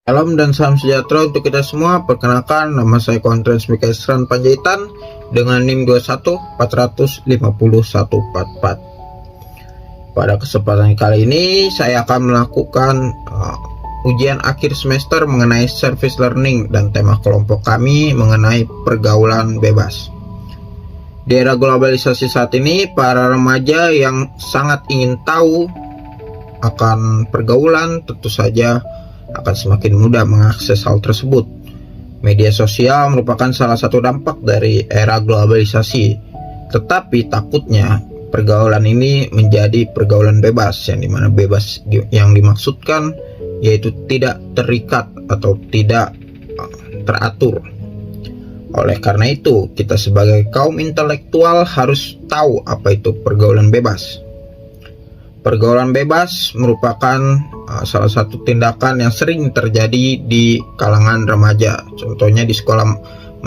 Salam dan salam sejahtera untuk kita semua. Perkenalkan, nama saya Kontrens Mikesran Panjaitan dengan NIM 21450144. Pada kesempatan kali ini saya akan melakukan ujian akhir semester mengenai service learning dan tema kelompok kami mengenai pergaulan bebas. Di era globalisasi saat ini, para remaja yang sangat ingin tahu akan pergaulan tentu saja akan semakin mudah mengakses hal tersebut. Media sosial merupakan salah satu dampak dari era globalisasi. Tetapi takutnya pergaulan ini menjadi pergaulan bebas, yang dimana bebas yang dimaksudkan yaitu tidak terikat atau tidak teratur. Oleh karena itu, kita sebagai kaum intelektual harus tahu apa itu pergaulan bebas. Pergaulan bebas merupakan salah satu tindakan yang sering terjadi di kalangan remaja. Contohnya di sekolah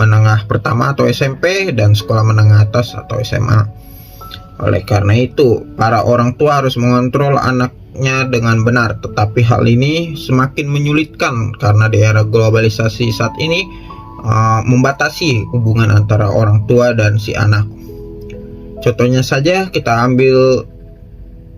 menengah pertama atau SMP dan sekolah menengah atas atau SMA. Oleh karena itu, para orang tua harus mengontrol anaknya dengan benar. Tetapi hal ini semakin menyulitkan karena di era globalisasi saat ini membatasi hubungan antara orang tua dan si anak. Contohnya saja kita ambil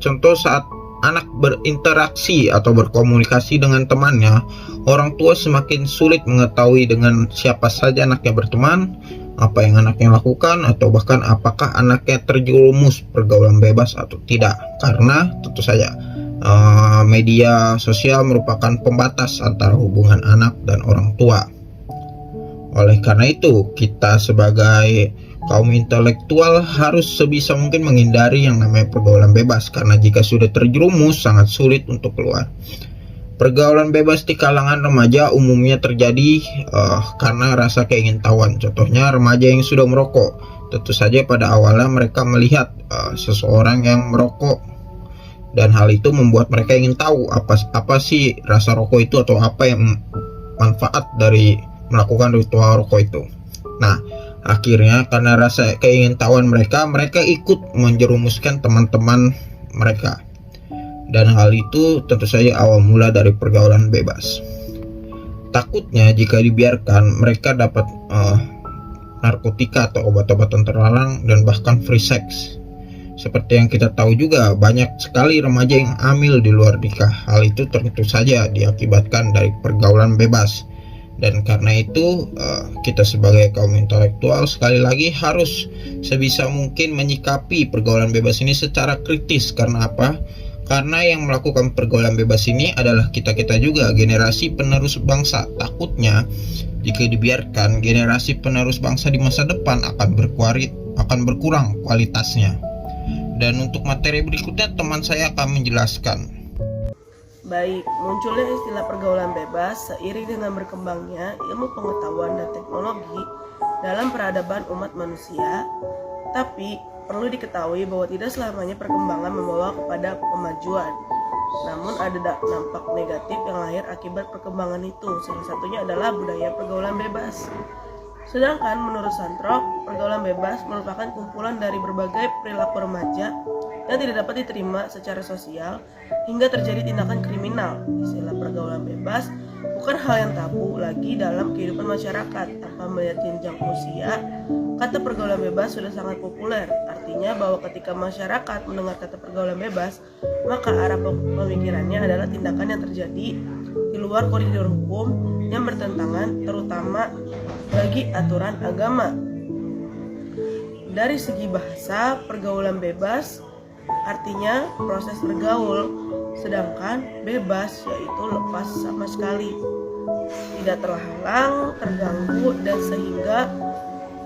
contoh saat anak berinteraksi atau berkomunikasi dengan temannya, orang tua semakin sulit mengetahui dengan siapa saja anaknya berteman, apa yang anaknya lakukan, atau bahkan apakah anaknya terjerumus pergaulan bebas atau tidak. Karena tentu saja media sosial merupakan pembatas antara hubungan anak dan orang tua. Oleh karena itu, kita sebagai kaum intelektual harus sebisa mungkin menghindari yang namanya pergaulan bebas, karena jika sudah terjerumus sangat sulit untuk keluar. Pergaulan bebas di kalangan remaja umumnya terjadi karena rasa keingintahuan. Contohnya remaja yang sudah merokok. Tentu saja pada awalnya mereka melihat seseorang yang merokok, dan hal itu membuat mereka ingin tahu apa sih rasa rokok itu, atau apa yang manfaat dari melakukan ritual rokok itu. Nah, akhirnya karena rasa keingintahuan mereka ikut menjerumuskan teman-teman mereka. Dan hal itu tentu saja awal mula dari pergaulan bebas. Takutnya jika dibiarkan, mereka dapat narkotika atau obat-obatan terlarang dan bahkan free sex. Seperti yang kita tahu juga, banyak sekali remaja yang hamil di luar nikah. Hal itu tentu saja diakibatkan dari pergaulan bebas. Dan karena itu kita sebagai kaum intelektual sekali lagi harus sebisa mungkin menyikapi pergaulan bebas ini secara kritis. Karena apa? Karena yang melakukan pergaulan bebas ini adalah kita-kita juga, generasi penerus bangsa. Takutnya jika dibiarkan, generasi penerus bangsa di masa depan akan berkurang kualitasnya. Dan untuk materi berikutnya teman saya akan menjelaskan. Baik, munculnya istilah pergaulan bebas seiring dengan berkembangnya ilmu pengetahuan dan teknologi dalam peradaban umat manusia. Tapi, perlu diketahui bahwa tidak selamanya perkembangan membawa kepada kemajuan. Namun ada dampak negatif yang lahir akibat perkembangan itu. Salah satunya adalah budaya pergaulan bebas. Sedangkan menurut Santrok, pergaulan bebas merupakan kumpulan dari berbagai perilaku remaja yang tidak dapat diterima secara sosial hingga terjadi tindakan kriminal. Istilah pergaulan bebas bukan hal yang tabu lagi dalam kehidupan masyarakat. Tanpa melihat jenjang usia, kata pergaulan bebas sudah sangat populer. Artinya bahwa ketika masyarakat mendengar kata pergaulan bebas, maka arah pemikirannya adalah tindakan yang terjadi di luar koridor hukum yang bertentangan, terutama bagi aturan agama. Dari segi bahasa, pergaulan bebas artinya proses bergaul, sedangkan bebas yaitu lepas sama sekali, tidak terhalang, terganggu, dan sehingga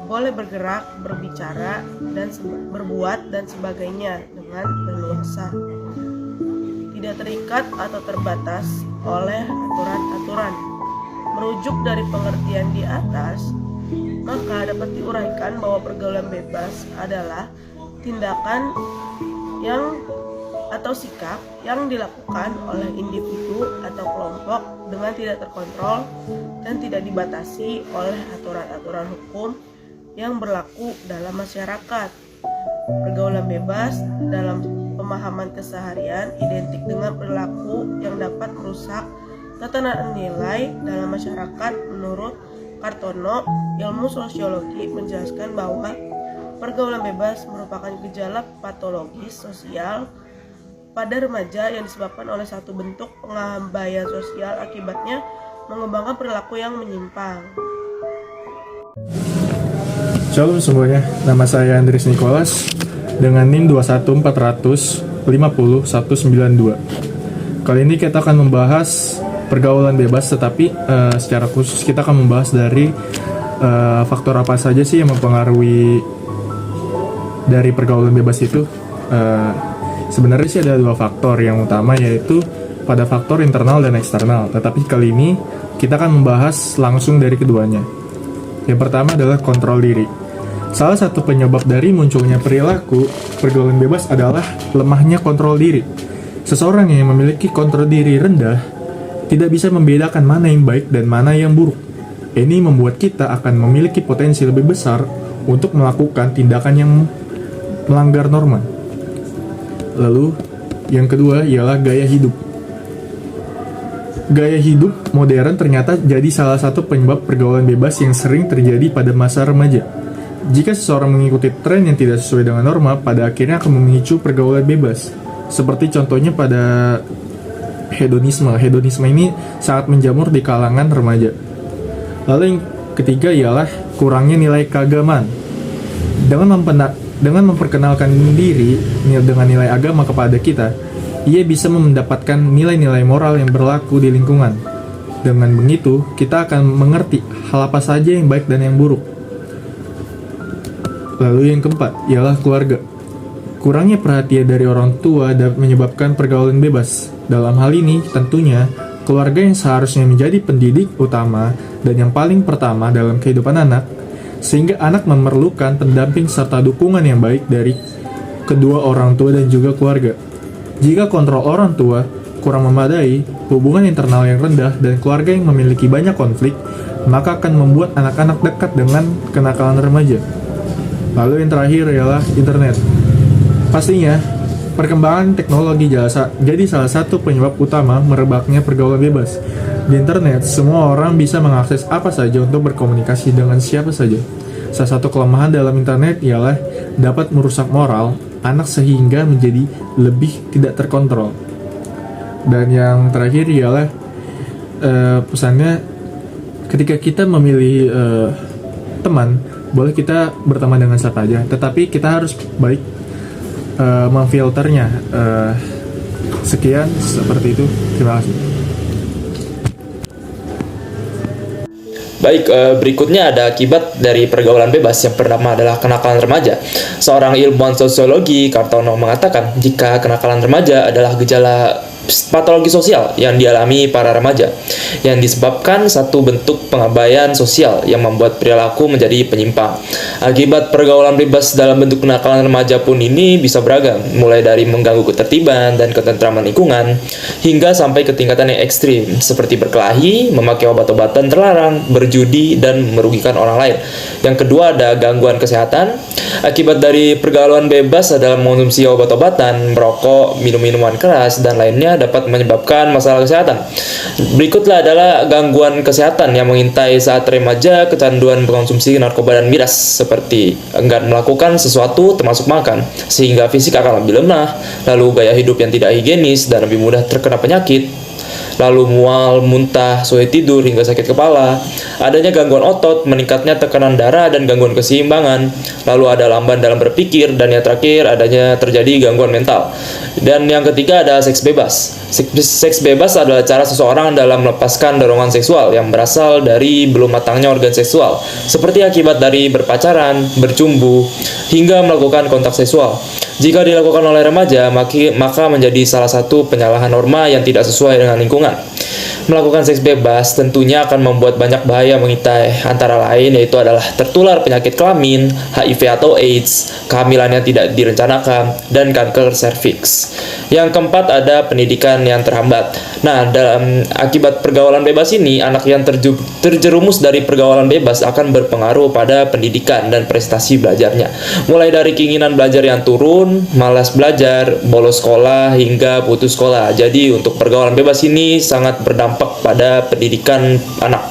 boleh bergerak, berbicara, dan berbuat dan sebagainya dengan leluasa, tidak terikat atau terbatas oleh aturan-aturan. Merujuk dari pengertian di atas, maka dapat diuraikan bahwa pergaulan bebas adalah tindakan yang atau sikap yang dilakukan oleh individu atau kelompok dengan tidak terkontrol dan tidak dibatasi oleh aturan-aturan hukum yang berlaku dalam masyarakat. Pergaulan bebas dalam pemahaman keseharian identik dengan perilaku yang dapat merusak Tatanan nilai dalam masyarakat menurut Kartono, ilmu sosiologi menjelaskan bahwa pergaulan bebas merupakan gejala patologis sosial pada remaja yang disebabkan oleh satu bentuk pengabaian sosial, akibatnya mengembangkan perilaku yang menyimpang. Shalom semuanya, nama saya Andris Nicholas dengan NIM 214450192. Kali ini kita akan membahas pergaulan bebas, tetapi secara khusus kita akan membahas dari faktor apa saja sih yang mempengaruhi dari pergaulan bebas itu. Sebenarnya sih ada dua faktor yang utama, yaitu pada faktor internal dan eksternal, tetapi kali ini kita akan membahas langsung dari keduanya. Yang pertama adalah kontrol diri. Salah satu penyebab dari munculnya perilaku pergaulan bebas adalah lemahnya kontrol diri. Seseorang yang memiliki kontrol diri rendah tidak bisa membedakan mana yang baik dan mana yang buruk. Ini membuat kita akan memiliki potensi lebih besar untuk melakukan tindakan yang melanggar norma. Lalu, yang kedua ialah gaya hidup. Gaya hidup modern ternyata jadi salah satu penyebab pergaulan bebas yang sering terjadi pada masa remaja. Jika seseorang mengikuti tren yang tidak sesuai dengan norma, pada akhirnya akan memicu pergaulan bebas. Seperti contohnya pada hedonisme. Hedonisme ini sangat menjamur di kalangan remaja. Lalu yang ketiga ialah kurangnya nilai keagamaan. Dengan memperkenalkan diri dengan nilai agama kepada kita, ia bisa mendapatkan nilai-nilai moral yang berlaku di lingkungan. Dengan begitu, kita akan mengerti hal apa saja yang baik dan yang buruk. Lalu yang keempat ialah keluarga. Kurangnya perhatian dari orang tua dapat menyebabkan pergaulan bebas. Dalam hal ini, tentunya, keluarga yang seharusnya menjadi pendidik utama dan yang paling pertama dalam kehidupan anak, sehingga anak memerlukan pendamping serta dukungan yang baik dari kedua orang tua dan juga keluarga. Jika kontrol orang tua kurang memadai, hubungan internal yang rendah, dan keluarga yang memiliki banyak konflik, maka akan membuat anak-anak dekat dengan kenakalan remaja. Lalu yang terakhir ialah internet. Pastinya, perkembangan teknologi jadi salah satu penyebab utama merebaknya pergaulan bebas. Di internet, semua orang bisa mengakses apa saja untuk berkomunikasi dengan siapa saja. Salah satu kelemahan dalam internet ialah dapat merusak moral anak sehingga menjadi lebih tidak terkontrol. Dan yang terakhir ialah pesannya, ketika kita memilih teman, boleh kita berteman dengan siapa aja, tetapi kita harus baik memfilternya. Sekian, seperti itu. Terima kasih. Baik, berikutnya ada akibat dari pergaulan bebas yang pertama adalah kenakalan remaja. Seorang ilmuwan sosiologi, Kartono, mengatakan jika kenakalan remaja adalah gejala patologi sosial yang dialami para remaja yang disebabkan satu bentuk pengabaian sosial yang membuat perilaku menjadi penyimpang. Akibat pergaulan bebas dalam bentuk kenakalan remaja pun ini bisa beragam, mulai dari mengganggu ketertiban dan ketentraman lingkungan hingga sampai ke tingkatan yang ekstrim seperti berkelahi, memakai obat-obatan terlarang, berjudi, dan merugikan orang lain. Yang kedua ada gangguan kesehatan. Akibat dari pergaulan bebas adalah mengonsumsi obat-obatan, merokok, minum-minuman keras, dan lainnya dapat menyebabkan masalah kesehatan. Berikutlah adalah gangguan kesehatan yang mengintai saat remaja, kecanduan mengkonsumsi narkoba dan miras, seperti enggan melakukan sesuatu termasuk makan, sehingga fisik akan lebih lemah, lalu gaya hidup yang tidak higienis dan lebih mudah terkena penyakit, lalu mual, muntah, sulit tidur, hingga sakit kepala, adanya gangguan otot, meningkatnya tekanan darah, dan gangguan keseimbangan, lalu ada lamban dalam berpikir, dan yang terakhir adanya terjadi gangguan mental. Dan yang ketiga ada seks bebas. Seks bebas adalah cara seseorang dalam melepaskan dorongan seksual yang berasal dari belum matangnya organ seksual, seperti akibat dari berpacaran, bercumbu, hingga melakukan kontak seksual. Jika dilakukan oleh remaja, maka menjadi salah satu penyalahan norma yang tidak sesuai dengan lingkungan. Melakukan seks bebas tentunya akan membuat banyak bahaya mengintai, antara lain yaitu adalah tertular penyakit kelamin, HIV atau AIDS, kehamilan yang tidak direncanakan, dan kanker serviks. Yang keempat ada pendidikan yang terhambat. Nah, dalam akibat pergaulan bebas ini, anak yang terjerumus dari pergaulan bebas akan berpengaruh pada pendidikan dan prestasi belajarnya. Mulai dari keinginan belajar yang turun, malas belajar, bolos sekolah, hingga putus sekolah. Jadi untuk pergaulan bebas ini sangat berdampak berdampak pada pendidikan anak.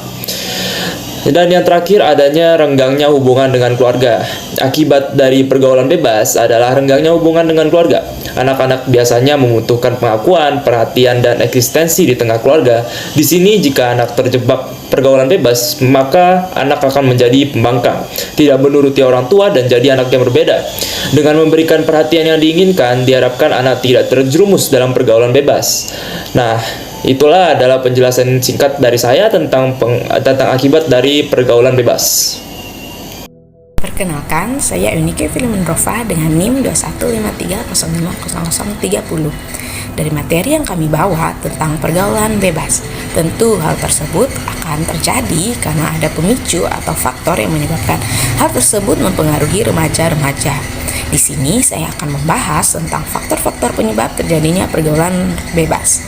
Dan yang terakhir, adanya renggangnya hubungan dengan keluarga. Akibat dari pergaulan bebas adalah renggangnya hubungan dengan keluarga. Anak-anak biasanya membutuhkan pengakuan, perhatian, dan eksistensi di tengah keluarga. Di sini, jika anak terjebak pergaulan bebas, maka anak akan menjadi pembangkang, tidak menuruti orang tua, dan jadi anak yang berbeda. Dengan memberikan perhatian yang diinginkan, diharapkan anak tidak terjerumus dalam pergaulan bebas. Nah, itulah adalah penjelasan singkat dari saya tentang akibat dari pergaulan bebas. Perkenalkan, saya Eunike Filmenrova dengan NIM 2153050030. Dari materi yang kami bawa tentang pergaulan bebas, tentu hal tersebut akan terjadi karena ada pemicu atau faktor yang menyebabkan hal tersebut mempengaruhi remaja-remaja. Di sini saya akan membahas tentang faktor-faktor penyebab terjadinya pergaulan bebas.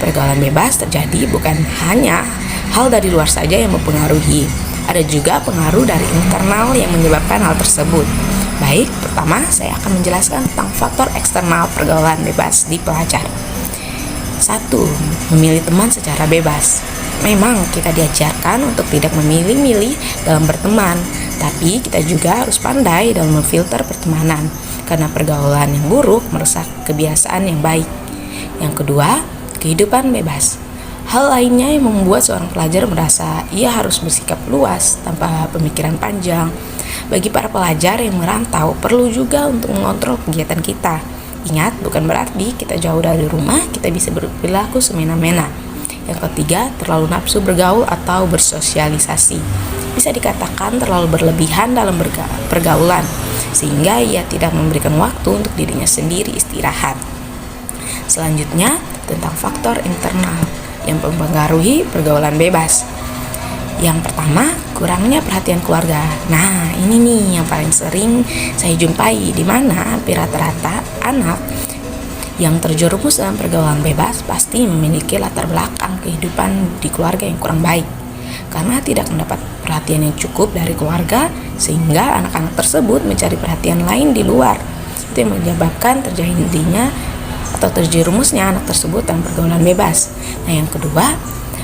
Pergaulan bebas terjadi bukan hanya hal dari luar saja yang mempengaruhi, ada juga pengaruh dari internal yang menyebabkan hal tersebut. Baik, pertama saya akan menjelaskan tentang faktor eksternal pergaulan bebas di pelajar. 1. Memilih teman secara bebas. Memang kita diajarkan untuk tidak memilih-milih dalam berteman, tapi kita juga harus pandai dalam memfilter pertemanan, karena pergaulan yang buruk merusak kebiasaan yang baik. Yang kedua, kehidupan bebas. Hal lainnya yang membuat seorang pelajar merasa ia harus bersikap luas tanpa pemikiran panjang. Bagi para pelajar yang merantau, perlu juga untuk mengontrol kegiatan kita. Ingat, bukan berarti kita jauh dari rumah, kita bisa berperilaku semena-mena. Yang ketiga, terlalu nafsu bergaul atau bersosialisasi. Bisa dikatakan terlalu berlebihan dalam pergaulan, sehingga ia tidak memberikan waktu untuk dirinya sendiri istirahat. Selanjutnya, tentang faktor internal yang mempengaruhi pergaulan bebas. Yang pertama, kurangnya perhatian keluarga. Nah, ini nih yang paling sering saya jumpai, di mana hampir rata-rata anak yang terjerumus dalam pergaulan bebas pasti memiliki latar belakang kehidupan di keluarga yang kurang baik. Karena tidak mendapat perhatian yang cukup dari keluarga, sehingga anak-anak tersebut mencari perhatian lain di luar. Itu yang menyebabkan terjadinya atau terjerumusnya anak tersebut dalam pergaulan bebas. Nah, yang kedua,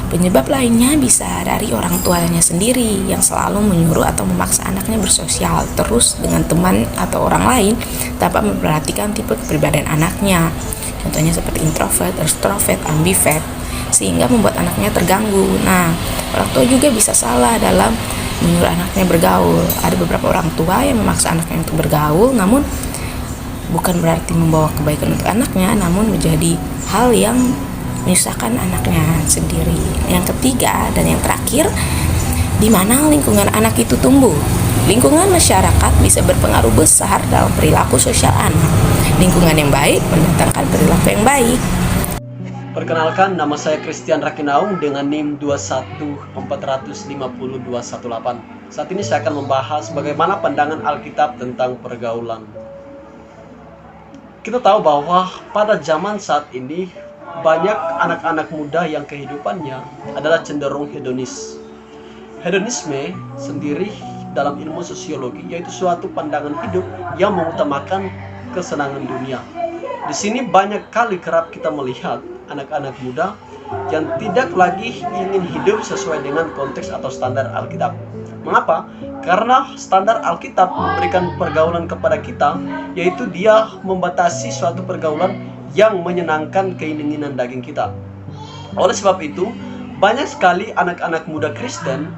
penyebab lainnya bisa dari orang tuanya sendiri yang selalu menyuruh atau memaksa anaknya bersosial terus dengan teman atau orang lain tanpa memperhatikan tipe kepribadian anaknya. Contohnya seperti introvert, extrovert, ambivert, sehingga membuat anaknya terganggu. Nah, orang tua juga bisa salah dalam menyuruh anaknya bergaul. Ada beberapa orang tua yang memaksa anaknya untuk bergaul, namun bukan berarti membawa kebaikan untuk anaknya, namun menjadi hal yang menyusahkan anaknya sendiri. Yang ketiga dan yang terakhir, di mana lingkungan anak itu tumbuh. Lingkungan masyarakat bisa berpengaruh besar dalam perilaku sosial anak. Lingkungan yang baik mendatangkan perilaku yang baik. Perkenalkan, nama saya Christian Rakinaung dengan NIM 21450218. Saat ini saya akan membahas bagaimana pandangan Alkitab tentang pergaulan. Kita tahu bahwa pada zaman saat ini banyak anak-anak muda yang kehidupannya adalah cenderung hedonis. Hedonisme sendiri dalam ilmu sosiologi yaitu suatu pandangan hidup yang mengutamakan kesenangan dunia. Di sini banyak kali kerap kita melihat anak-anak muda yang tidak lagi ingin hidup sesuai dengan konteks atau standar Alkitab. Mengapa? Karena standar Alkitab memberikan pergaulan kepada kita, yaitu dia membatasi suatu pergaulan yang menyenangkan keinginan daging kita. Oleh sebab itu, banyak sekali anak-anak muda Kristen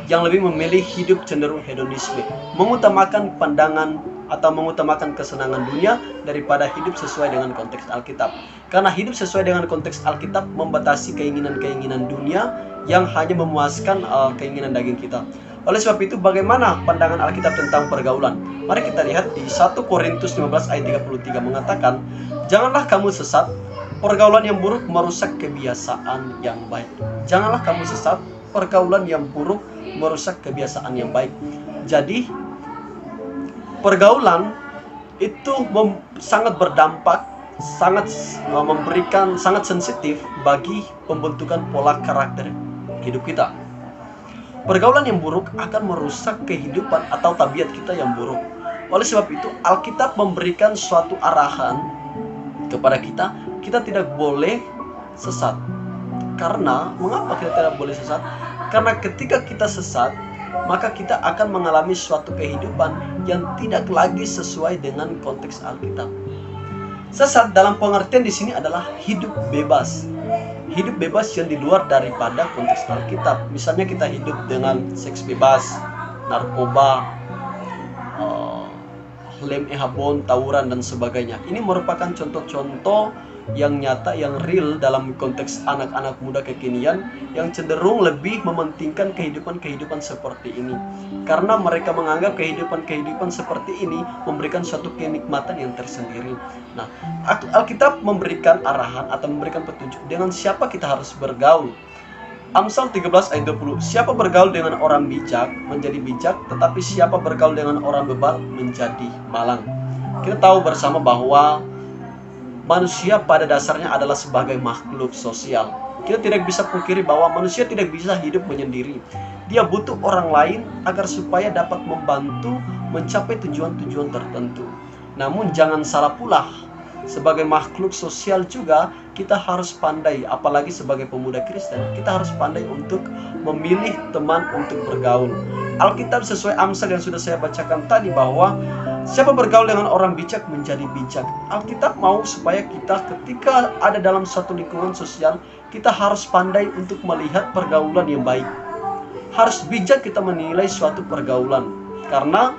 yang lebih memilih hidup cenderung hedonisme, mengutamakan pandangan atau mengutamakan kesenangan dunia daripada hidup sesuai dengan konteks Alkitab. Karena hidup sesuai dengan konteks Alkitab membatasi keinginan-keinginan dunia yang hanya memuaskan keinginan daging kita. Oleh sebab itu, bagaimana pandangan Alkitab tentang pergaulan? Mari kita lihat di 1 Korintus 15 ayat 33 mengatakan, "Janganlah kamu sesat, pergaulan yang buruk merusak kebiasaan yang baik." Janganlah kamu sesat, pergaulan yang buruk merusak kebiasaan yang baik. Jadi, pergaulan itu sangat berdampak, sangat memberikan, sangat sensitif bagi pembentukan pola karakter hidup kita. Pergaulan yang buruk akan merusak kehidupan atau tabiat kita yang buruk. Oleh sebab itu, Alkitab memberikan suatu arahan kepada kita, kita tidak boleh sesat. Karena, mengapa kita tidak boleh sesat? Karena ketika kita sesat, maka kita akan mengalami suatu kehidupan yang tidak lagi sesuai dengan konteks Alkitab. Sesat dalam pengertian di sini adalah hidup bebas. Hidup bebas yang di luar daripada konteks Alkitab. Misalnya kita hidup dengan seks bebas, narkoba, lem ehabon, tawuran, dan sebagainya. Ini merupakan contoh-contoh yang nyata, yang real dalam konteks anak-anak muda kekinian yang cenderung lebih mementingkan kehidupan-kehidupan seperti ini. Karena mereka menganggap kehidupan-kehidupan seperti ini memberikan suatu kenikmatan yang tersendiri. Nah, Alkitab memberikan arahan atau memberikan petunjuk dengan siapa kita harus bergaul. Amsal 13 ayat 20, siapa bergaul dengan orang bijak menjadi bijak, tetapi siapa bergaul dengan orang bebal menjadi malang. Kita tahu bersama bahwa manusia pada dasarnya adalah sebagai makhluk sosial. Kita tidak bisa pungkiri bahwa manusia tidak bisa hidup menyendiri. Dia butuh orang lain agar supaya dapat membantu mencapai tujuan-tujuan tertentu. Namun jangan salah pula, sebagai makhluk sosial juga kita harus pandai, apalagi sebagai pemuda Kristen, kita harus pandai untuk memilih teman untuk bergaul. Alkitab sesuai Amsal yang sudah saya bacakan tadi bahwa siapa bergaul dengan orang bijak menjadi bijak. Alkitab mau supaya kita ketika ada dalam suatu lingkungan sosial, kita harus pandai untuk melihat pergaulan yang baik. Harus bijak kita menilai suatu pergaulan, karena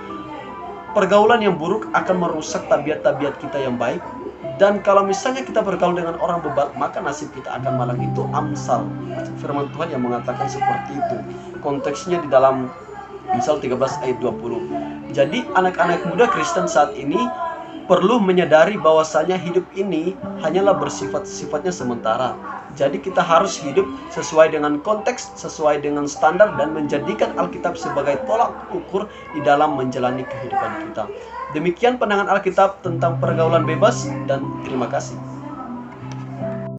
pergaulan yang buruk akan merusak tabiat-tabiat kita yang baik. Dan kalau misalnya kita bergaul dengan orang bebal, maka nasib kita akan malang. Itu Amsal, firman Tuhan yang mengatakan seperti itu. Konteksnya di dalam Amsal 13 ayat 20. Jadi anak-anak muda Kristen saat ini perlu menyadari bahwasanya hidup ini hanyalah sifatnya sementara. Jadi kita harus hidup sesuai dengan konteks, sesuai dengan standar, dan menjadikan Alkitab sebagai tolak ukur di dalam menjalani kehidupan kita. Demikian pandangan Alkitab tentang pergaulan bebas, dan terima kasih.